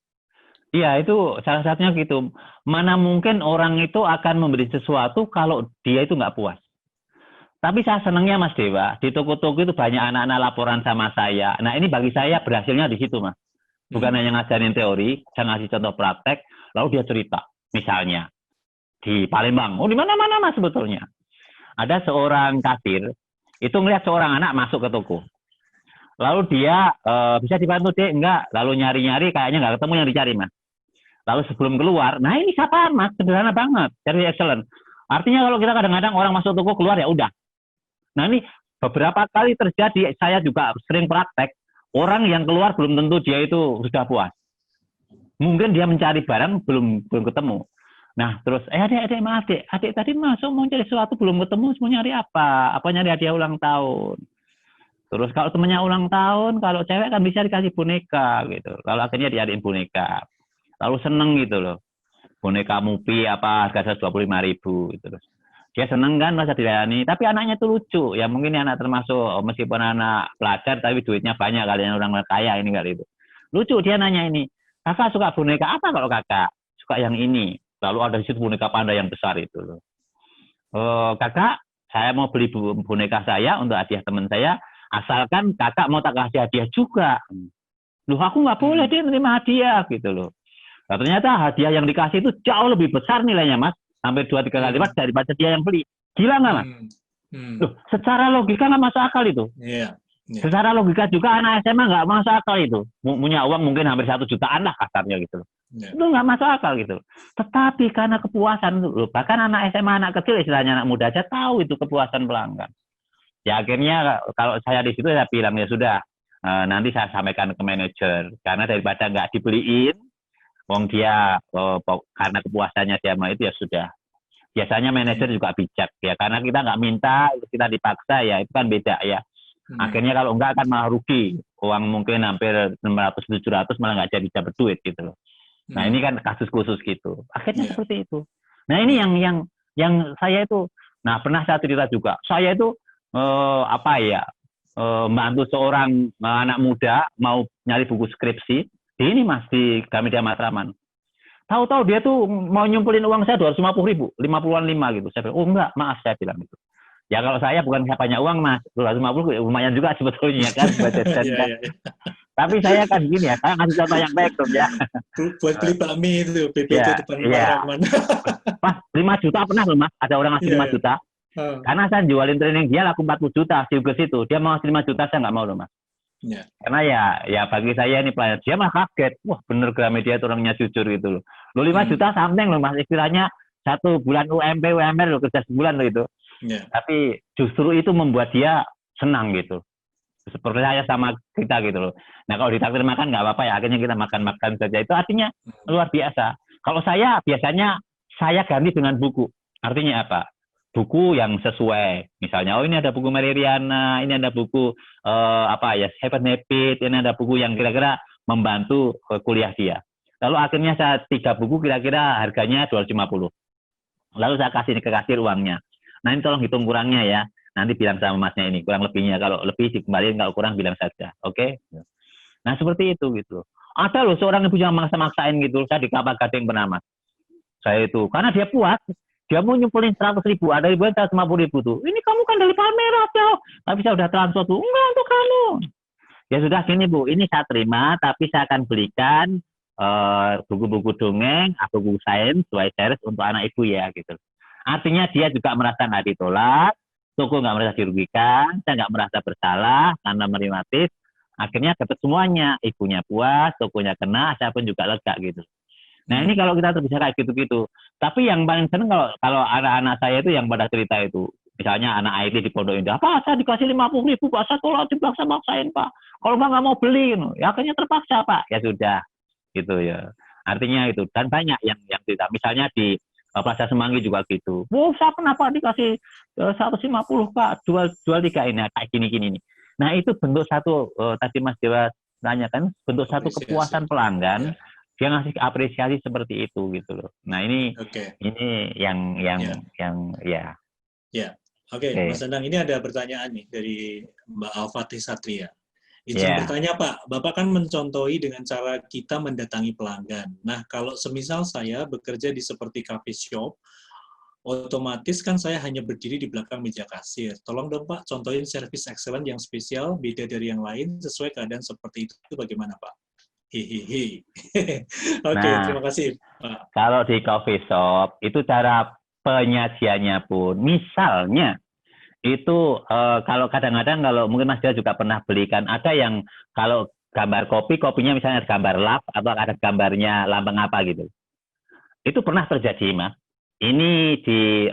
Iya, itu salah satunya gitu. Mana mungkin orang itu akan memberi sesuatu kalau dia itu nggak puas. Tapi saya senangnya Mas Dewa, di toko-toko itu banyak anak-anak laporan sama saya. Nah ini bagi saya berhasilnya di situ Mas. Bukan hanya ngajarin teori, saya ngasih contoh praktek, lalu dia cerita. Misalnya, di Palembang. Oh, di mana-mana Mas sebetulnya. Ada seorang kasir, itu ngelihat seorang anak masuk ke toko. Lalu dia, bisa dibantu Dek? Enggak. Lalu nyari-nyari, kayaknya nggak ketemu yang dicari Mas. Lalu sebelum keluar, nah ini siapa Mas? Sederhana banget. Service excellent. Artinya kalau kita kadang-kadang orang masuk toko keluar ya udah. Nah ini beberapa kali terjadi, saya juga sering praktek, orang yang keluar belum tentu dia itu sudah puas. Mungkin dia mencari barang belum ketemu. Nah, terus adik maaf adik tadi masuk mau cari sesuatu belum ketemu, mau nyari apa? Apa nyari hadiah ulang tahun? Terus kalau temennya ulang tahun, kalau cewek kan bisa dikasih boneka gitu. Kalau akhirnya diadain boneka, lalu seneng gitu loh. Boneka Mupi apa harga 125.000 gitu. Terus dia seneng kan masa dilayani, tapi anaknya tuh lucu. Ya mungkin anak termasuk meskipun anak pelajar tapi duitnya banyak kalian orang kaya ini kali itu. Lucu dia nanya ini, kakak suka boneka apa kalau kakak? Suka yang ini. Lalu ada di situ boneka panda yang besar itu loh. Kakak, saya mau beli boneka saya untuk hadiah teman saya, asalkan kakak mau tak kasih hadiah juga. Loh aku nggak boleh dia terima hadiah gitu loh. Nah, ternyata hadiah yang dikasih itu jauh lebih besar nilainya mas, sampai 2-3 kali lipat daripada dia yang beli. Gila nggak mas? Loh, secara logika nggak masuk akal itu. Secara logika juga anak SMA nggak masuk akal itu. Punya uang mungkin hampir 1 jutaan lah kasarnya gitu loh. Itu nggak masuk akal gitu. Tetapi karena kepuasan loh, bahkan anak SMA, anak kecil istilahnya anak muda aja tahu itu kepuasan pelanggan. Ya akhirnya kalau saya di situ saya bilang ya sudah, nanti saya sampaikan ke manajer karena daripada nggak dibeliin, wong dia karena kepuasannya dia mau itu ya sudah. Biasanya manajer juga bijak ya karena kita nggak minta, kita dipaksa ya itu kan beda ya. Akhirnya kalau enggak kan malah rugi. Uang mungkin hampir 600-700 malah nggak jadi dapat duit gitu loh. Nah ini kan kasus khusus gitu. Akhirnya seperti itu. Nah ini yang saya itu, nah pernah saya cerita juga. Saya itu membantu seorang anak muda mau nyari buku skripsi. Ini mas di Gramedia Matraman. Tahu-tahu dia tuh mau nyumpulin uang saya 250.000, 50-an 5 gitu. Saya bilang, oh enggak, maaf saya bilang gitu. Ya kalau saya bukan saya banyak uang mas, 250 lumayan juga sebetulnya kan. Tapi saya kan gini ya, saya ngasih contoh yang baik dong ya. Buat beli bakmi itu, BBT depan Matraman. Mas, 5 juta pernah loh mas, ada orang ngasih 5 juta. Karena saya jualin training dia laku 40 juta di situ. Dia mau ngasih 5 juta, saya nggak mau loh mas. Karena ya bagi saya ini pelayan, dia malah kaget. Wah bener Gramedia itu orangnya jujur gitu loh. Lo 5 juta something loh mas, istilahnya 1 bulan UMP, UMR lo kerja sebulan loh itu. Tapi justru itu membuat dia senang gitu. Seperti saya sama kita gitu loh. Nah kalau ditraktir makan nggak apa-apa ya, akhirnya kita makan-makan saja. Itu artinya luar biasa. Kalau saya biasanya saya ganti dengan buku. Artinya apa? Buku yang sesuai. Misalnya, oh ini ada buku Mary Riana, ini ada buku Seven Habits, ini ada buku yang kira-kira membantu kuliah dia. Lalu akhirnya saya 3 buku kira-kira harganya 250. Lalu saya kasih ke kasir uangnya. Nah ini tolong hitung kurangnya ya. Nanti bilang sama masnya ini, kurang lebihnya. Kalau lebih dikembalikan, kalau kurang bilang saja. Oke? Nah seperti itu gitu. Ada loh seorang ibu yang maksa-maksain gitu. Saya di Kelapa Gading pernah mas. Saya itu, karena dia puas. Dia mau nyumpulin 100.000, ada ribuan 150.000 tuh. Ini kamu kan dari Palmerah tuh. Tapi saya udah transfer tuh. Enggak untuk kamu. Ya sudah gini Bu, ini saya terima, tapi saya akan belikan buku-buku dongeng, buku sains, series untuk anak ibu ya gitu. Artinya dia juga merasa nggak ditolak, toko nggak merasa dirugikan, saya nggak merasa bersalah karena merematis. Akhirnya dapat semuanya, ibunya puas, tokonya kena, saya pun juga lega gitu. Nah ini kalau kita bisa kayak gitu-gitu. Tapi yang paling seneng kalau anak-anak saya itu yang pada cerita itu, misalnya anak IT di Pondok Indah, Pak saya dikasih 50.000 Pak, saya tolak dipaksa-maksain Pak. Kalau nggak mau beli, ya akhirnya terpaksa Pak. Ya sudah, gitu ya. Artinya itu, dan banyak yang cerita. Misalnya di Plaza Semanggi juga gitu. Wow, saya kenapa dikasih 150 Pak, jual 3 ini, kayak gini-gini. Nah itu bentuk satu, tadi Mas Dewa tanyakan, bentuk satu kepuasan pelanggan. Dia ngasih apresiasi seperti itu gitu loh. Nah ini yang ya. Ya, oke. Mas Danang, ini ada pertanyaan nih dari Mbak Alfatih Satria. Izin bertanya Pak, Bapak kan mencontohi dengan cara kita mendatangi pelanggan. Nah kalau semisal saya bekerja di seperti coffee shop, otomatis kan saya hanya berdiri di belakang meja kasir. Tolong dong Pak, contohin service excellent yang spesial, beda dari yang lain, sesuai keadaan seperti itu bagaimana Pak? Hehehe. Oke, terima kasih Pak. Kalau di coffee shop itu cara penyajiannya pun, misalnya itu kalau kadang-kadang kalau mungkin Mas Dia juga pernah belikan, ada yang kalau gambar kopinya misalnya ada gambar lap atau ada gambarnya lambang apa gitu. Itu pernah terjadi Mas. Ini di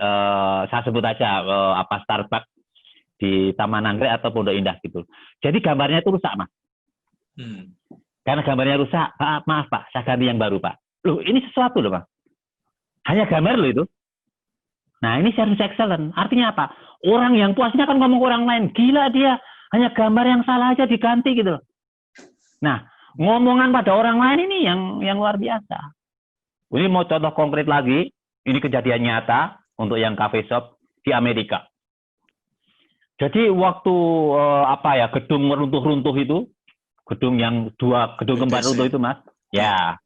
saya sebut aja Starbucks di Taman Anggrek atau Pondok Indah gitu. Jadi gambarnya itu rusak, Mas. Karena gambarnya rusak, maaf Pak, saya ganti yang baru Pak. Loh, ini sesuatu loh Pak. Hanya gambar loh itu. Nah, ini service excellent. Artinya apa? Orang yang puasnya kan ngomong orang lain. Gila dia, hanya gambar yang salah aja diganti gitu loh. Nah, ngomongan pada orang lain ini yang luar biasa. Ini mau contoh konkret lagi. Ini kejadian nyata untuk yang cafe shop di Amerika. Jadi waktu gedung runtuh-runtuh itu, gedung keempat runtuh itu Mas, ya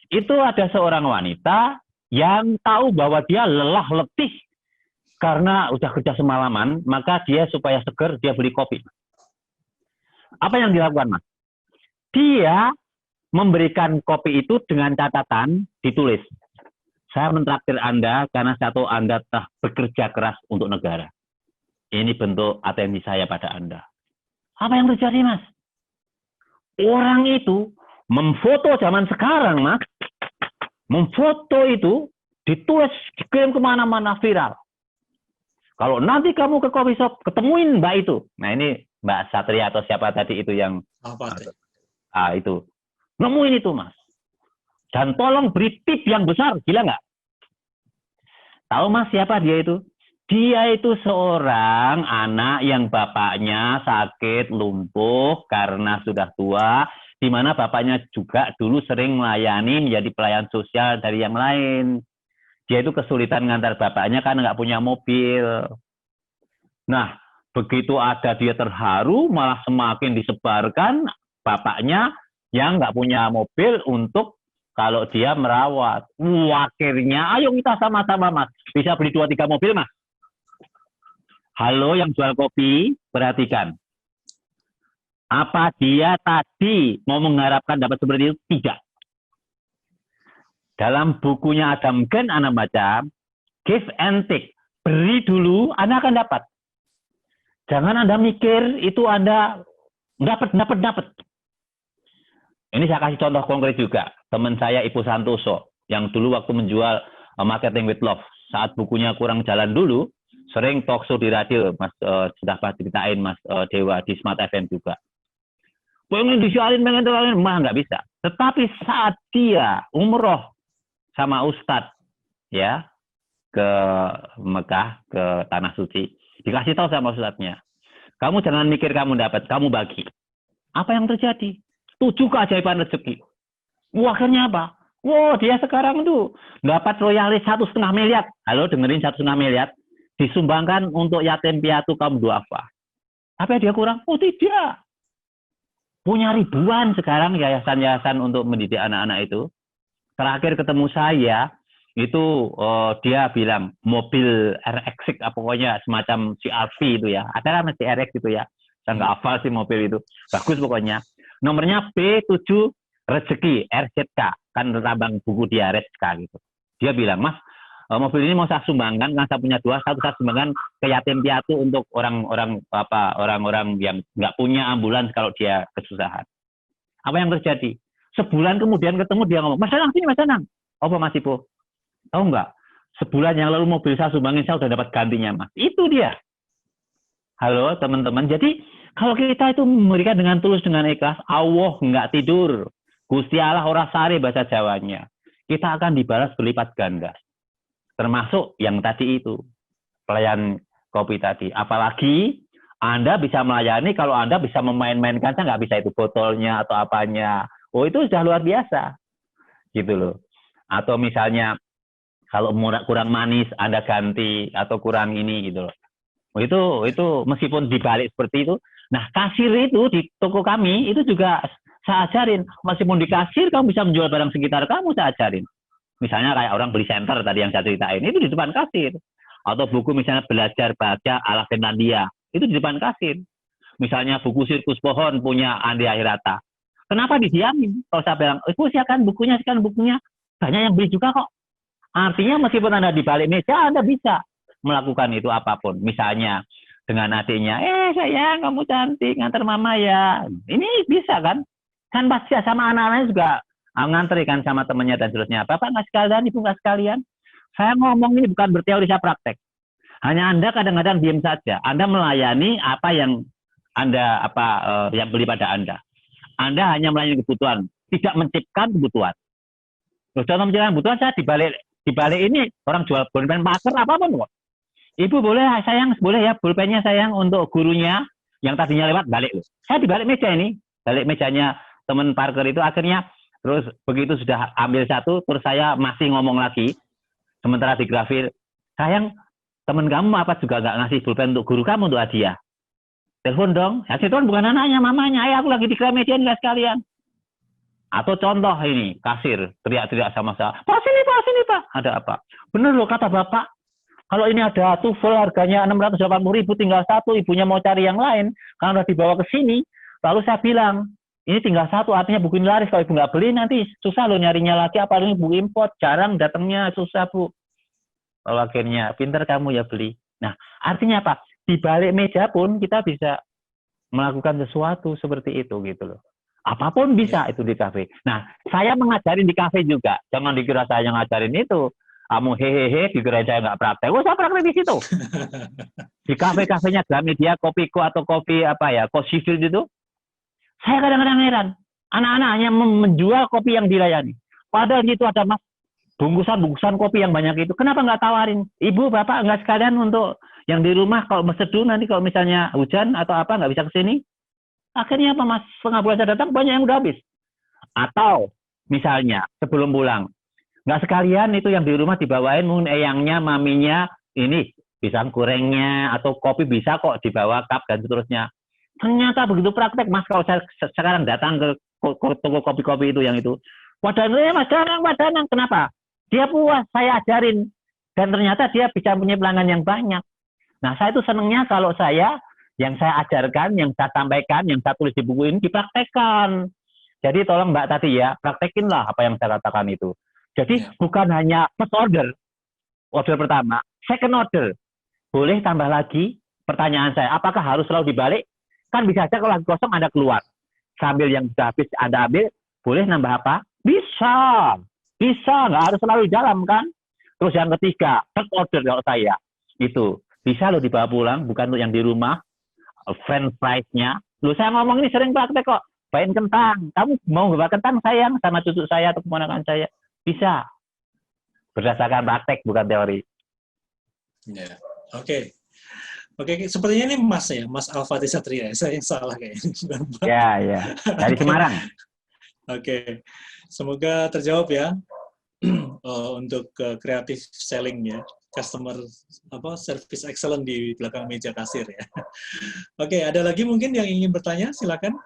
itu ada seorang wanita yang tahu bahwa dia lelah letih karena udah kerja semalaman, maka dia supaya seger dia beli kopi. Apa yang dilakukan Mas? Dia memberikan kopi itu dengan catatan ditulis, saya mentraktir Anda karena saya tahu Anda telah bekerja keras untuk negara. Ini bentuk atensi saya pada Anda. Apa yang terjadi, Mas? Orang itu memfoto zaman sekarang, Mas. Memfoto itu ditulis, dikirim kemana-mana viral. Kalau nanti kamu ke coffee shop, ketemuin Mbak itu. Nah ini Mbak Satria atau siapa tadi itu yang... itu. Nemuin itu, Mas. Dan tolong beri tip yang besar. Gila nggak? Tahu, Mas, siapa dia itu? Dia itu seorang anak yang bapaknya sakit, lumpuh karena sudah tua, di mana bapaknya juga dulu sering melayani menjadi pelayan sosial dari yang lain. Dia itu kesulitan ngantar bapaknya karena nggak punya mobil. Nah, begitu ada dia terharu, malah semakin disebarkan bapaknya yang nggak punya mobil untuk kalau dia merawat. Akhirnya, ayo kita sama-sama, Mas. Bisa beli 2-3 mobil, Mas. Halo yang jual kopi, perhatikan. Apa dia tadi mau mengharapkan dapat seperti itu? Tidak. Dalam bukunya Adam Grant Anda baca, give and take. Beri dulu, Anda akan dapat. Jangan Anda mikir itu Anda dapat. Ini saya kasih contoh konkret juga. Teman saya Ibu Santoso, yang dulu waktu menjual Marketing with Love, saat bukunya kurang jalan dulu, sering talk show di radio, Mas, sudah ceritain Mas Dewa di Smart FM juga. Pengen disiarin, mah nggak bisa. Tetapi saat dia umroh sama Ustadz, ya, ke Mekah, ke Tanah Suci, dikasih tahu sama Ustadznya, kamu jangan mikir kamu dapat, kamu bagi. Apa yang terjadi? 7 keajaiban rezeki. Akhirnya apa? Dia sekarang tuh dapat royalis 1,5 miliar. Halo, dengerin 1,5 miliar. Disumbangkan untuk yatim piatu kaum duafa. Apa dia kurang? Tidak. Punya ribuan sekarang yayasan-yayasan untuk mendidik anak-anak itu. Terakhir ketemu saya, itu dia bilang mobil RX, pokoknya semacam CR-V itu ya. Ada kan CRX itu ya. Saya nggak hafal sih mobil itu. Bagus pokoknya. Nomornya B7 Rezeki, RZK. Kan tambang buku dia, RZK gitu. Dia bilang, Mas, mobil ini mau saya sumbangkan, karena saya punya 2, satu saya sumbangkan ke yatim piatu untuk orang-orang yang nggak punya ambulans kalau dia kesusahan. Apa yang terjadi? Sebulan kemudian ketemu dia ngomong, Mas Danang, sini Mas Danang. Apa Mas Ipo? Tahu nggak? Sebulan yang lalu mobil saya sumbangin, saya udah dapat gantinya, Mas. Itu dia. Halo teman-teman. Jadi kalau kita itu memberikan dengan tulus, dengan ikhlas, Allah nggak tidur. Gusti Allah ora sare bahasa Jawanya. Kita akan dibalas berlipat ganda. Termasuk yang tadi itu, pelayan kopi tadi. Apalagi Anda bisa melayani kalau Anda bisa memain-mainkan, saya nggak bisa itu botolnya atau apanya. Itu sudah luar biasa. Gitu loh. Atau misalnya, kalau kurang manis, Anda ganti, atau kurang ini gitu loh. Itu meskipun dibalik seperti itu. Nah, kasir itu di toko kami, itu juga saya ajarin. Meskipun di kasir, kamu bisa menjual barang sekitar kamu, saya ajarin. Misalnya kayak orang beli center tadi yang saya ceritain, itu di depan kasir. Atau buku misalnya belajar baca ala Finlandia, itu di depan kasir. Misalnya buku Sirkus Pohon punya Andi Ahirata. Kenapa didiamin? Kalau saya bilang, silakan bukunya, banyak yang beli juga kok. Artinya meskipun Anda di balik meja, Anda bisa melakukan itu apapun. Misalnya dengan adiknya, sayang kamu cantik, ngantar mama ya. Ini bisa kan? Kan pasti sama anak-anaknya juga ngantri kan sama temannya dan seterusnya. Bapak nggak sekalian, ibu nggak sekalian. Saya ngomong ini bukan berteori, saya praktek. Hanya Anda kadang-kadang diam saja. Anda melayani apa yang Anda yang beli pada Anda. Anda hanya melayani kebutuhan, tidak menciptakan kebutuhan. Contoh menciptakan kebutuhan, saya di balik ini orang jual pulpen, marker, apapun kok. Ibu boleh sayang, boleh ya pulpennya sayang untuk gurunya yang tadinya lewat balik. Saya di balik meja ini, balik mejanya teman parker itu akhirnya terus begitu sudah ambil satu, terus saya masih ngomong lagi, sementara di grafir, sayang teman kamu apa juga nggak ngasih pulpen untuk guru kamu untuk hadiah. Telepon dong, ya itu kan bukan anaknya, mamanya, aku lagi di Gramedia nggak sekalian. Atau contoh ini, kasir teriak-teriak sama saya, Pak sini Pak, ada apa? Bener loh kata Bapak. Kalau ini ada TOEFL harganya 680.000 tinggal satu, ibunya mau cari yang lain, karena udah dibawa ke sini. Lalu saya bilang, ini tinggal satu, artinya buku ini laris. Kalau ibu nggak beli nanti susah loh nyarinya lagi, apalagi buku import, jarang datangnya, susah Bu. Kalau akhirnya, pinter kamu ya beli. Nah, artinya apa? Di balik meja pun kita bisa melakukan sesuatu seperti itu gitu loh. Apapun bisa itu di kafe. Nah, saya mengajarin di kafe juga. Jangan dikira saya ngajarin itu. Kamu hehehe, dikira saya nggak praktek. Oh, saya praktek di situ. Di kafe-kafenya Gramedia, Kopiko atau kopi Coffee Field itu, saya kadang-kadang heran. Anak-anak hanya menjual kopi yang dilayani. Padahal itu ada mas bungkusan kopi yang banyak itu. Kenapa nggak tawarin? Ibu, bapak nggak sekalian untuk yang di rumah kalau meseduh nanti kalau misalnya hujan atau apa nggak bisa ke sini? Akhirnya apa mas? Setengah bulan saya datang banyak yang udah habis. Atau misalnya sebelum pulang. Nggak sekalian itu yang di rumah dibawain mungkin eyangnya, maminya, ini pisang gorengnya atau kopi bisa kok dibawa cup dan seterusnya. Ternyata begitu praktek mas kalau saya sekarang datang ke toko kopi-kopi itu yang itu. Wadananya mas Danang, kenapa? Dia puas, saya ajarin. Dan ternyata dia bisa punya pelanggan yang banyak. Nah saya itu senangnya kalau yang saya ajarkan, yang saya sampaikan, yang saya tulis di buku ini dipraktekkan. Jadi tolong Mbak tadi ya, praktekinlah apa yang saya katakan itu. Jadi bukan hanya first order pertama, second order. Boleh tambah lagi pertanyaan saya, apakah harus selalu dibalik? Kan bisa saja kalau lagi kosong Anda keluar. Sambil yang sudah habis Anda ambil, boleh nambah apa? Bisa, nggak harus selalu di dalam kan? Terus yang ketiga, third order kalau saya, itu bisa loh dibawa pulang, bukan untuk yang di rumah, french fries-nya. Loh saya ngomong ini sering praktek kok, bawain kentang. Kamu mau bawa kentang sayang sama cucu saya atau keponakan saya? Bisa. Berdasarkan praktek, bukan teori. Ya, oke. Oke, sepertinya ini Mas ya, Mas Alfati Satria. Saya yang salah kayaknya. Ya. Dari Semarang. Oke. Semoga terjawab ya untuk creative selling ya. Customer service excellent di belakang meja kasir ya. Oke, ada lagi mungkin yang ingin bertanya? Silakan.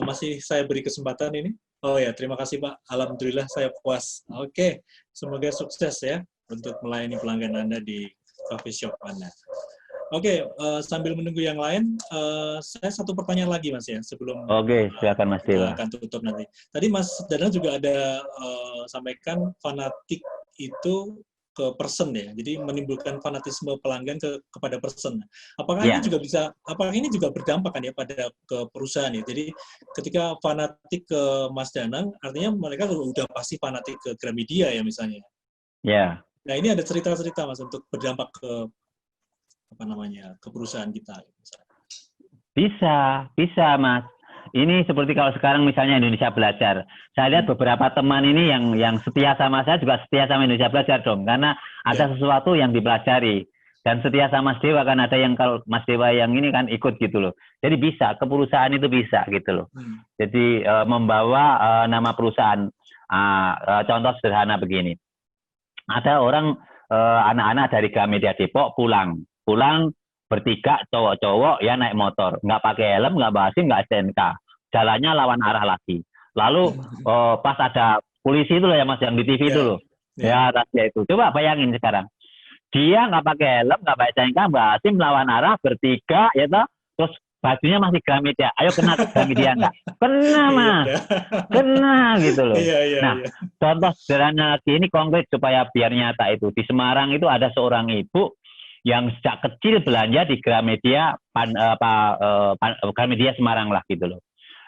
Masih saya beri kesempatan ini. Oh ya, terima kasih Pak. Alhamdulillah saya puas. Oke, semoga sukses ya untuk melayani pelanggan Anda di coffee shop Anda. Oke, sambil menunggu yang lain, saya satu pertanyaan lagi Mas ya sebelum silakan Mas Dewa. Akan tutup nanti. Tadi Mas Danang juga ada sampaikan fanatik itu ke person ya, jadi menimbulkan fanatisme pelanggan kepada person. Apakah ini juga juga berdampak kan ya pada ke perusahaan ya? Jadi ketika fanatik ke Mas Danang, artinya mereka udah pasti fanatik ke Gramedia ya misalnya. Ya. Nah ini ada cerita-cerita Mas untuk berdampak ke ke perusahaan kita. Bisa Mas. Ini seperti kalau sekarang misalnya Indonesia Belajar. Saya lihat beberapa teman ini yang setia sama saya juga setia sama Indonesia Belajar dong. Karena ada sesuatu yang dipelajari. Dan setia sama Mas Dewa kan ada yang kalau Mas Dewa yang ini kan ikut gitu loh. Jadi bisa, ke perusahaan itu bisa gitu loh. Jadi membawa nama perusahaan. Contoh sederhana begini. Ada orang, anak-anak dari Gramedia Depok pulang bertiga cowok-cowok ya naik motor, nggak pakai helm, nggak bawa SIM, nggak STNK, jalannya lawan arah lagi. Lalu pas ada polisi itu loh ya Mas yang di TV itu loh, ya rahasia itu. Coba bayangin sekarang, dia nggak pakai helm, nggak pakai STNK, bawa SIM, lawan arah bertiga, ya toh, terus bajunya masih Gramedia. Ayo kena Gramedia nggak? Kena Mas, kena gitu loh. Nah, contoh sederhana lagi ini konkret supaya biar nyata itu di Semarang itu ada seorang ibu yang sejak kecil belanja di Gramedia Gramedia Semarang lah gitu loh.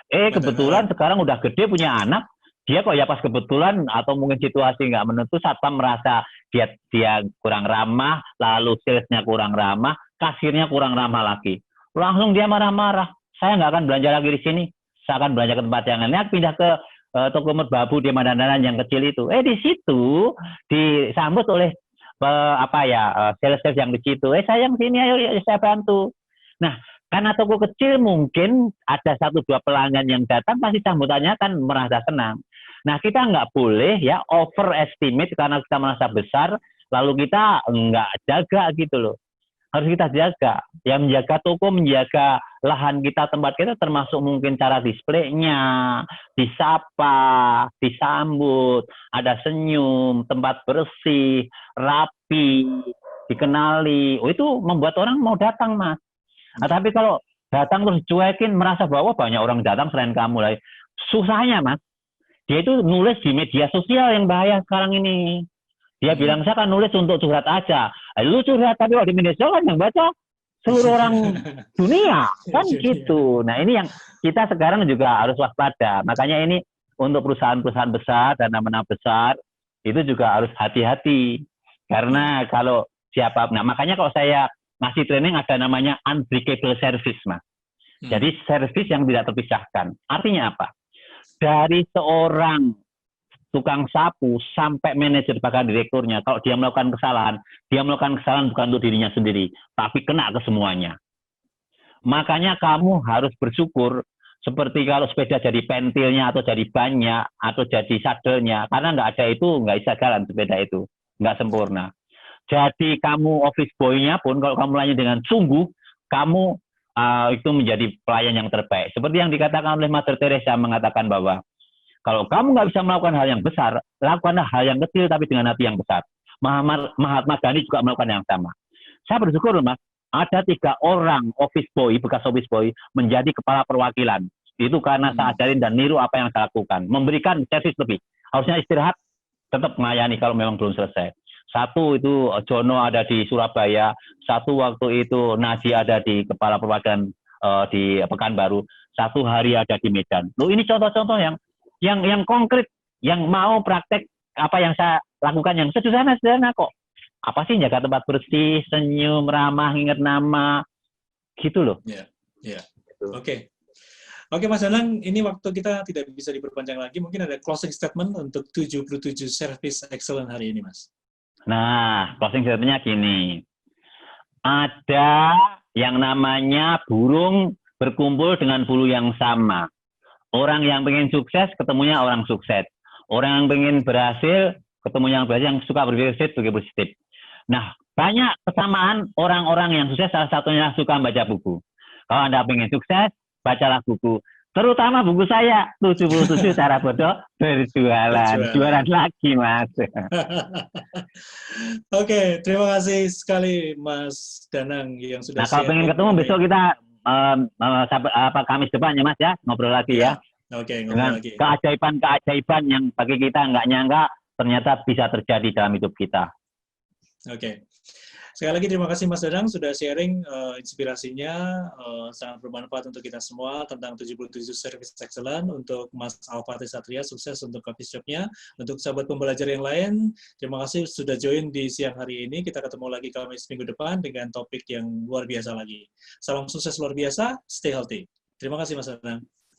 Kebetulan sekarang udah gede punya anak, dia kok ya pas kebetulan atau mungkin situasi nggak menentu, satpam merasa dia kurang ramah, lalu salesnya kurang ramah, kasirnya kurang ramah lagi. Langsung dia marah-marah. Saya nggak akan belanja lagi di sini. Saya akan belanja ke tempat yang lain. Pindah ke toko merbabu di Mandanan yang kecil itu. Di situ disambut oleh sales-sales yang di situ. Sayang sini, ayo saya bantu. Nah, karena toko kecil mungkin ada 1-2 pelanggan yang datang, pasti sambutannya kan merasa senang. Nah, kita nggak boleh ya overestimate karena kita merasa besar, lalu kita nggak jaga gitu loh. Harus kita jaga. Yang menjaga toko, menjaga lahan kita, tempat kita, termasuk mungkin cara displaynya, disapa, disambut, ada senyum, tempat bersih, rapi, dikenali. Itu membuat orang mau datang, Mas. Nah, tapi kalau datang terus cuekin, merasa bahwa banyak orang datang selain kamu lah. Susahnya, Mas. Dia itu nulis di media sosial yang bahaya sekarang ini. Dia bilang, saya kan nulis untuk curhat aja. Lu curhat, tapi kalau di media sosial kan yang baca seluruh orang dunia. Kan gitu. Nah, ini yang kita sekarang juga harus waspada. Makanya ini untuk perusahaan-perusahaan besar dan nama-nama besar, itu juga harus hati-hati. Karena kalau makanya kalau saya ngasih training ada namanya unbreakable service, Mas. Jadi service yang tidak terpisahkan. Artinya apa? Dari seorang tukang sapu sampai manajer bahkan direkturnya, kalau dia melakukan kesalahan bukan untuk dirinya sendiri, tapi kena ke semuanya. Makanya kamu harus bersyukur, seperti kalau sepeda jadi pentilnya atau jadi bannya atau jadi sadelnya, karena nggak ada itu nggak bisa jalan sepeda itu, nggak sempurna. Jadi kamu office boy-nya pun kalau kamu layan dengan sungguh, kamu itu menjadi pelayan yang terbaik. Seperti yang dikatakan oleh Mother Teresa, mengatakan bahwa kalau kamu nggak bisa melakukan hal yang besar, lakukanlah hal yang kecil tapi dengan hati yang besar. Mahatma Gandhi juga melakukan yang sama. Saya bersyukur, Mas, ada 3 orang office boy, bekas office boy, menjadi kepala perwakilan. Itu karena saya ajarin dan niru apa yang saya lakukan. Memberikan servis lebih. Harusnya istirahat, tetap melayani kalau memang belum selesai. 1 itu Jono ada di Surabaya, 1 waktu itu Naji ada di kepala perwakilan di Pekanbaru, 1 hari ada di Medan. Loh, ini contoh-contoh yang konkret, yang mau praktek apa yang saya lakukan yang sederhana kok. Apa sih, jaga tempat bersih, senyum, ramah, ingat nama, gitu loh. Ya. Oke, Mas Danang, ini waktu kita tidak bisa diperpanjang lagi. Mungkin ada closing statement untuk 77 service excellent hari ini, Mas. Nah, closing statement-nya gini. Ada yang namanya burung berkumpul dengan bulu yang sama. Orang yang pengen sukses, ketemunya orang sukses. Orang yang pengen berhasil, ketemunya yang berhasil, yang suka berpikir positif. Nah, banyak kesamaan orang-orang yang sukses, salah satunya suka baca buku. Kalau Anda pengen sukses, bacalah buku. Terutama buku saya, 77 cara bodoh berjualan. Jualan lagi, Mas. Oke, terima kasih sekali Mas Danang yang sudah Nah, kalau pengen ketemu besok kita Kamis depan ya, Mas, ya, ngobrol lagi ya. Oke, Dengan ngobrol lagi. keajaiban yang bagi kita nggak nyangka ternyata bisa terjadi dalam hidup kita. Oke. Sekali lagi terima kasih Mas Danang sudah sharing inspirasinya, sangat bermanfaat untuk kita semua tentang 77 Service Excellent. Untuk Mas Alfatih Satria, sukses untuk coffee shop-nya. Untuk sahabat pembelajar yang lain, terima kasih sudah join di siang hari ini. Kita ketemu lagi Kamis minggu depan dengan topik yang luar biasa lagi. Salam sukses luar biasa, stay healthy. Terima kasih Mas Danang.